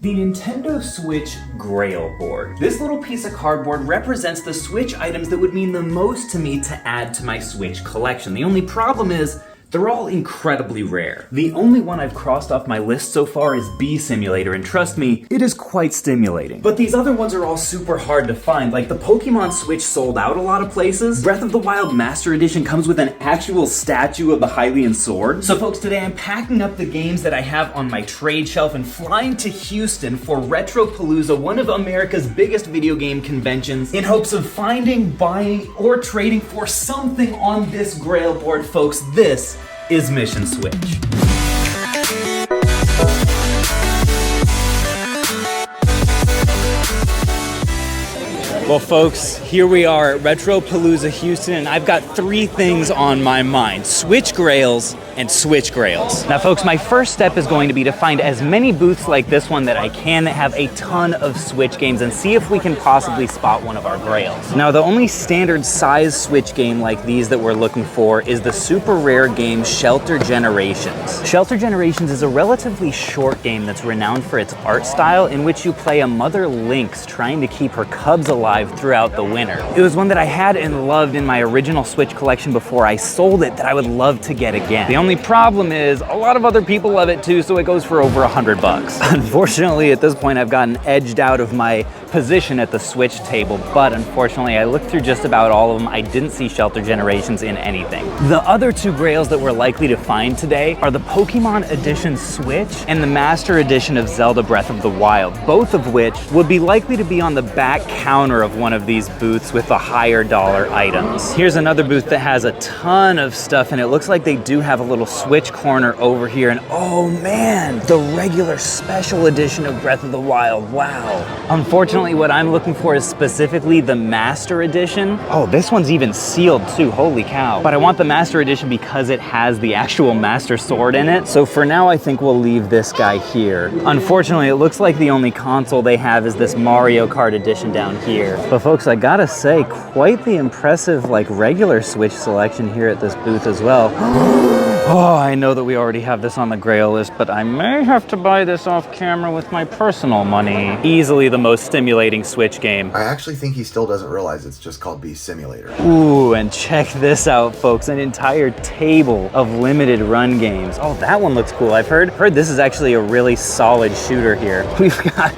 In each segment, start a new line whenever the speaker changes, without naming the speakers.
The Nintendo Switch GRAIL board. This little piece of cardboard represents the Switch items that would mean the most to me to add to my Switch collection. The only problem is, they're all incredibly rare. The only one I've crossed off my list so far is Bee Simulator, and trust me, it is quite stimulating. But these other ones are all super hard to find, like the Pokemon Switch sold out a lot of places. Breath of the Wild Master Edition comes with an actual statue of the Hylian sword. So folks, today I'm packing up the games that I have on my trade shelf and flying to Houston for Retropalooza, one of America's biggest video game conventions, in hopes of finding, buying, or trading for something on this GRAIL board, folks. This is Mission Switch. Well folks, here we are at Retropalooza Houston, and I've got three things on my mind: Switch GRAILs and Switch GRAILs. Now folks, my first step is going to be to find as many booths like this one that I can that have a ton of Switch games and see if we can possibly spot one of our GRAILs. Now the only standard size Switch game like these that we're looking for is the super rare game Shelter Generations. Shelter Generations is a relatively short game that's renowned for its art style, in which you play a mother lynx trying to keep her cubs alive throughout the winter. It was one that I had and loved in my original Switch collection before I sold it that I would love to get again. The only problem is a lot of other people love it too, so it goes for over $100. Unfortunately, at this point, I've gotten edged out of my position at the Switch table, but unfortunately, I looked through just about all of them. I didn't see Shelter Generations in anything. The other two GRAILs that we're likely to find today are the Pokemon Edition Switch and the Master Edition of Zelda Breath of the Wild, both of which would be likely to be on the back counter of one of these booths with the higher dollar items. Here's another booth that has a ton of stuff, and it looks like they do have a little Switch corner over here, and oh man, the regular special edition of Breath of the Wild, wow. Unfortunately, what I'm looking for is specifically the Master Edition. Oh, this one's even sealed too, holy cow. But I want the Master Edition because it has the actual Master Sword in it. So for now, I think we'll leave this guy here. Unfortunately, it looks like the only console they have is this Mario Kart Edition down here. But folks, I gotta say, quite the impressive like regular Switch selection here at this booth as well. Oh, I know that we already have this on the GRAIL list, but I may have to buy this off camera with my personal money. Easily the most stimulating Switch game.
I actually think he still doesn't realize it's just called Bee Simulator.
Ooh, and check this out, folks. An entire table of limited run games. Oh, that one looks cool. I've heard this is actually a really solid shooter here. We've got,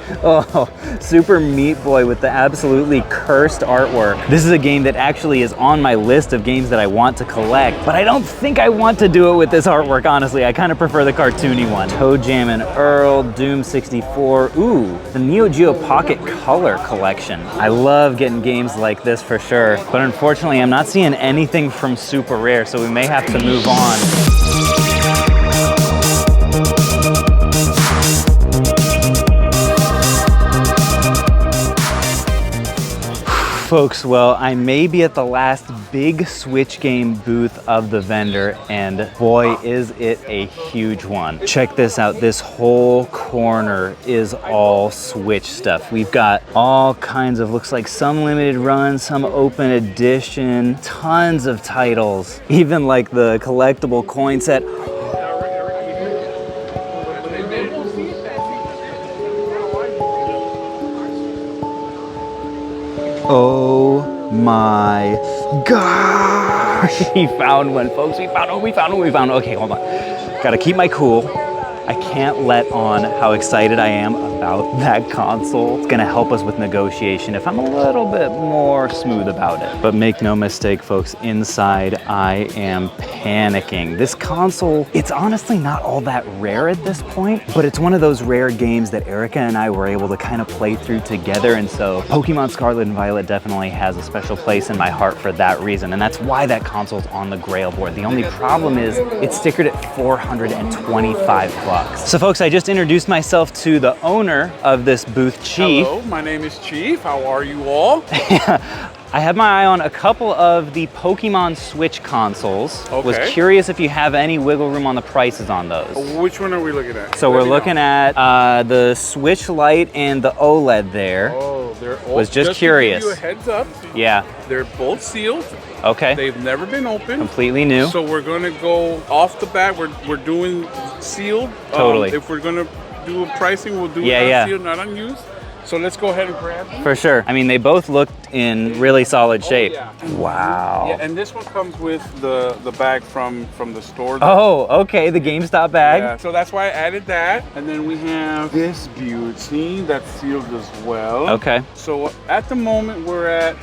Super Meat Boy with the absolutely cursed artwork. This is a game that actually is on my list of games that I want to collect, but I don't think I want to do it with this artwork, honestly. I kind of prefer the cartoony one. Toe Jam and Earl, Doom 64. Ooh, the Neo Geo Pocket Color collection. I love getting games like this for sure, but unfortunately I'm not seeing anything from Super Rare, so we may have to move on. Folks, well, I may be at the last big Switch game booth of the vendor, and boy, is it a huge one. Check this out. This whole corner is all Switch stuff. We've got all kinds of, looks like some limited run, some open edition, tons of titles, even like the collectible coin set. Oh my gosh! He found one, folks. We found one. Okay, hold on. Gotta keep my cool. I can't let on how excited I am about that console. It's gonna help us with negotiation if I'm a little bit more smooth about it. But make no mistake, folks, inside I am panicking. This console, it's honestly not all that rare at this point, but it's one of those rare games that Erica and I were able to kind of play through together, and so Pokemon Scarlet and Violet definitely has a special place in my heart for that reason, and that's why that console's on the GRAIL board. The only problem is it's stickered at $425. So folks, I just introduced myself to the owner of this booth, Chief.
Hello, my name is Chief. How are you all?
I had my eye on a couple of the Pokemon Switch consoles.
Okay.
Was curious if you have any wiggle room on the prices on those.
Which one are we looking at?
So we're looking at the Switch Lite and the OLED there.
Oh, they're all,
was just curious.
To give you a heads up.
Yeah.
They're both sealed.
Okay.
They've never been opened.
Completely new.
So we're gonna go off the bat. We're doing sealed.
Totally.
If we're gonna do a pricing, we'll do
Yeah,
it on
yeah.
seal, not on used. So let's go ahead and grab them.
For sure. I mean, they both looked in really solid shape.
Yeah.
Wow.
Yeah, and this one comes with the bag from the store.
Oh, okay, the GameStop bag.
Yeah, so that's why I added that. And then we have this beauty that's sealed as well.
Okay.
So at the moment we're at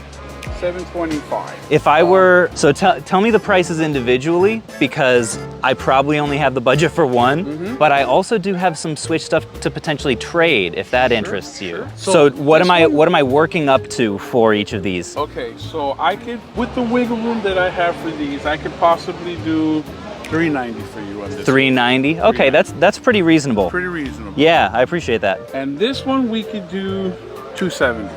$725.
If I were, so tell me the prices individually, because I probably only have the budget for one, but I also do have some Switch stuff to potentially trade if that interests you.
Sure.
So what am I working up to for each of these?
Okay, so I could, with the wiggle room that I have for these, I could possibly do $390 for you on this.
$390? Okay, that's pretty reasonable.
Pretty reasonable.
Yeah, I appreciate that.
And this one we could do $270.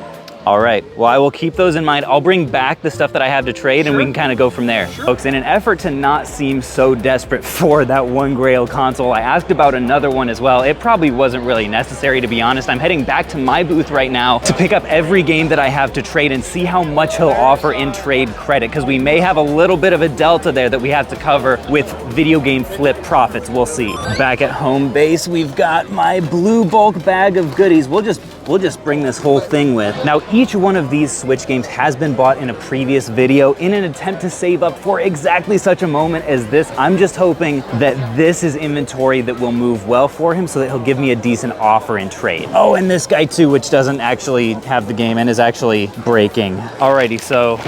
All right, well, I will keep those in mind. I'll bring back the stuff that I have to trade and we can kind of go from there.
Sure.
Folks, in an effort to not seem so desperate for that one GRAIL console, I asked about another one as well. It probably wasn't really necessary, to be honest. I'm heading back to my booth right now to pick up every game that I have to trade and see how much he'll offer in trade credit, because we may have a little bit of a delta there that we have to cover with video game flip profits. We'll see. Back at home base, we've got my blue bulk bag of goodies. We'll just bring this whole thing with. Now, each one of these Switch games has been bought in a previous video in an attempt to save up for exactly such a moment as this. I'm just hoping that this is inventory that will move well for him so that he'll give me a decent offer in trade. Oh, and this guy too, which doesn't actually have the game and is actually breaking. Alrighty, so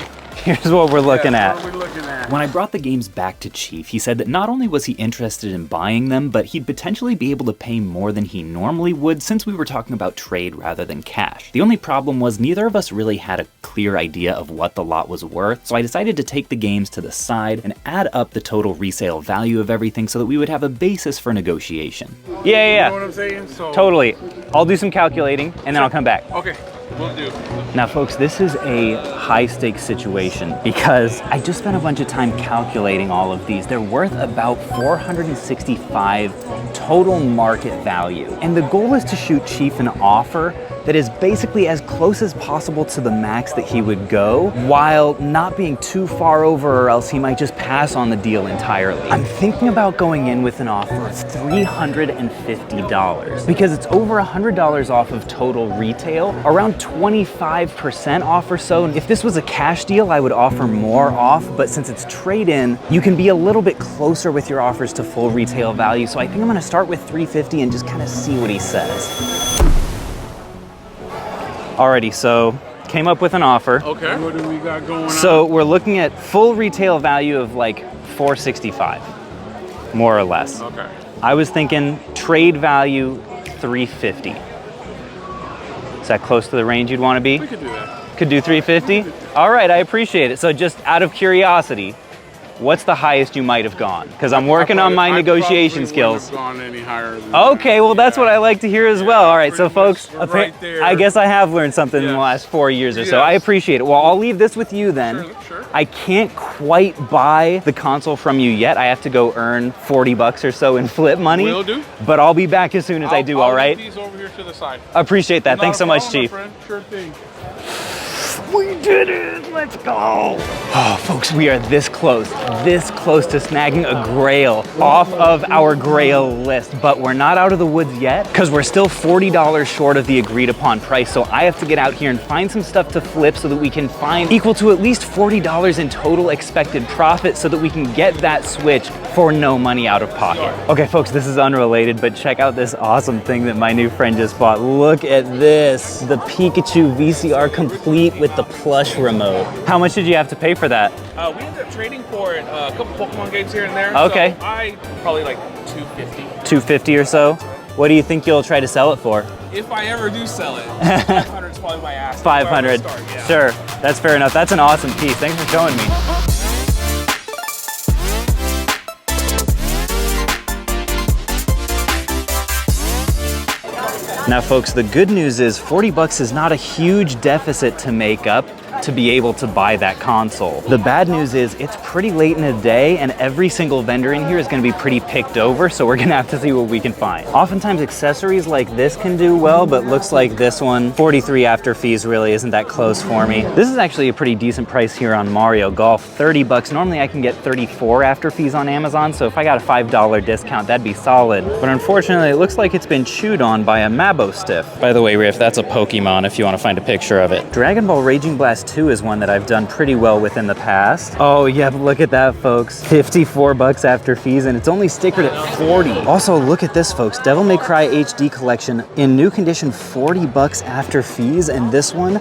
here's what we're looking at.
What are we looking at?
When I brought the games back to Chief, he said that not only was he interested in buying them, but he'd potentially be able to pay more than he normally would since we were talking about trade rather than cash. The only problem was neither of us really had a clear idea of what the lot was worth, so I decided to take the games to the side and add up the total resale value of everything so that we would have a basis for negotiation. Yeah.
You know what I'm saying? So,
Totally. I'll do some calculating and then I'll come back.
okay, we'll do.
Now folks, this is a high stakes situation because I just spent a bunch of time calculating all of these. They're worth about 465 total market value. And the goal is to shoot Chief an offer that is basically as close as possible to the max that he would go while not being too far over, or else he might just pass on the deal entirely. I'm thinking about going in with an offer of $350 because it's over $100 off of total retail, around 25% off or so. If this was a cash deal, I would offer more off, but since it's trade-in, you can be a little bit closer with your offers to full retail value. So I think I'm gonna start with $350 and just kind of see what he says. Alrighty, so came up with an offer.
Okay. What do we got going on?
So we're looking at full retail value of like $465, more or less.
Okay.
I was thinking trade value $350. Is that close to the range you'd want to be?
We could do that.
Could do $350? All right, I appreciate it. So just out of curiosity, what's the highest you might have gone? Because I'm working on my negotiation skills.
I probably wouldn't have gone any higher than
Okay, well that's what I like to hear as well. All right, so
pretty much
folks,
we're right there.
I guess I have learned something in the
Yes.
last 4 years or so. I
Yes.
appreciate it. Well, I'll leave this with you then.
Sure.
I can't quite buy the console from you yet. I have to go earn 40 bucks or so in flip money.
Will do.
But I'll be back as soon as I do, all right?
I'll leave these over here to the side.
Appreciate that.
Not
Thanks
a
so much,
problem, my
Chief.
friend. Sure thing.
We did it! Let's go! Oh, folks, we are this close to snagging a GRAIL off of our GRAIL list, but we're not out of the woods yet because we're still $40 short of the agreed upon price. So I have to get out here and find some stuff to flip so that we can find equal to at least $40 in total expected profit so that we can get that Switch for no money out of pocket. Okay, folks, this is unrelated, but check out this awesome thing that my new friend just bought. Look at this, the Pikachu VCR complete with the plush remote. How much did you have to pay for that?
We ended up trading for it, a couple Pokemon games here and there.
Okay.
So I probably like $250.
$250 or so? What do you think you'll try to sell it for?
If I ever do sell it, 500 is probably my ask.
500.
Start, yeah.
Sure, that's fair enough. That's an awesome piece. Thanks for showing me. Now folks, the good news is 40 bucks is not a huge deficit to make up. to be able to buy that console. The bad news is it's pretty late in the day and every single vendor in here is gonna be pretty picked over, so we're gonna have to see what we can find. Oftentimes accessories like this can do well, but looks like this one, 43 after fees, really isn't that close for me. This is actually a pretty decent price here on Mario Golf, 30 bucks. Normally I can get 34 after fees on Amazon, so if I got a $5 discount, that'd be solid. But unfortunately, it looks like it's been chewed on by a Mabo Stiff. By the way, Riff, that's a Pokemon if you want to find a picture of it. Dragon Ball Raging Blast 2 is one that I've done pretty well with in the past. Oh yeah, but look at that, folks. 54 bucks after fees, and it's only stickered at 40. Also, look at this, folks. Devil May Cry HD Collection in new condition, 40 bucks after fees, and this one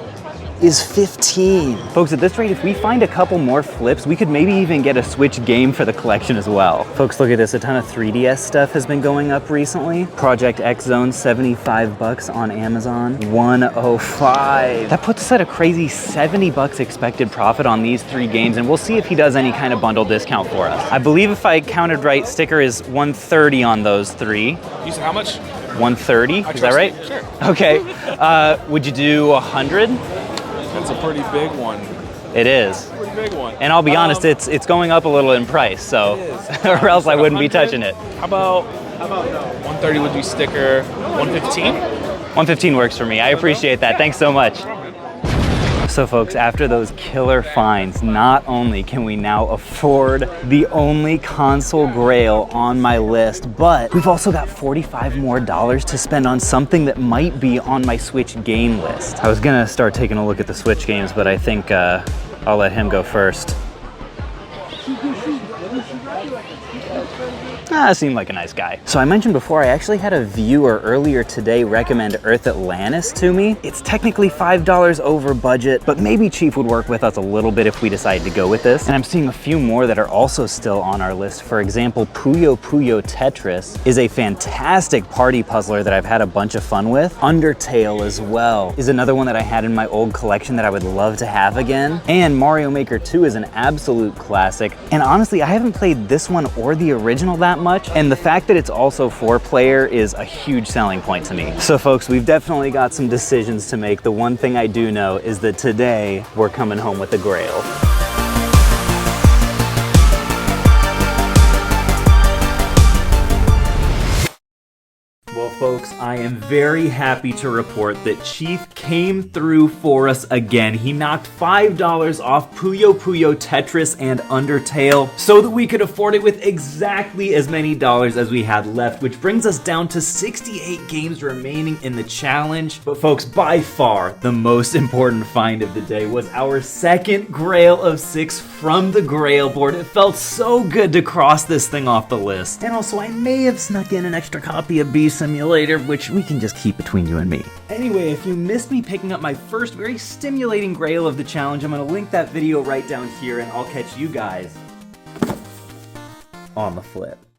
is 15. Folks, at this rate, if we find a couple more flips, we could maybe even get a Switch game for the collection as well. Folks, look at this. A ton of 3DS stuff has been going up recently. Project X Zone, 75 bucks on Amazon, 105. That puts us at a crazy 70 bucks expected profit on these 3 games, and we'll see if he does any kind of bundle discount for us. I believe if I counted right, sticker is 130 on those 3.
You said how much?
130, is that right?
Sure.
Okay. Would you do 100?
That's a pretty big one.
It is.
Pretty big one.
And I'll be honest, it's going up a little in price, so, or else I wouldn't be touching it.
How about 130 would you sticker 115?
115 works for me. I appreciate that. Thanks so much. So folks, after those killer finds, not only can we now afford the only console grail on my list, but we've also got $45 more to spend on something that might be on my Switch game list. I was gonna start taking a look at the Switch games, but I think I'll let him go first. Seemed like a nice guy. So I mentioned before, I actually had a viewer earlier today recommend Earth Atlantis to me. It's technically $5 over budget, but maybe Chief would work with us a little bit if we decide to go with this. And I'm seeing a few more that are also still on our list. For example, Puyo Puyo Tetris is a fantastic party puzzler that I've had a bunch of fun with. Undertale as well is another one that I had in my old collection that I would love to have again. And Mario Maker 2 is an absolute classic. And honestly, I haven't played this one or the original that much, and the fact that it's also 4-player is a huge selling point to me. So folks, we've definitely got some decisions to make. The one thing I do know is that today we're coming home with the Grail. Well, folks, I am very happy to report that Chief came through for us again. He knocked $5 off Puyo Puyo Tetris and Undertale so that we could afford it with exactly as many dollars as we had left, which brings us down to 68 games remaining in the challenge. But folks, by far, the most important find of the day was our second Grail of 6 from the Grail board. It felt so good to cross this thing off the list. And also, I may have snuck in an extra copy of Beast Simulator, which we can just keep between you and me. Anyway, if you missed me picking up my first very stimulating Grail of the challenge, I'm going to link that video right down here, and I'll catch you guys on the flip.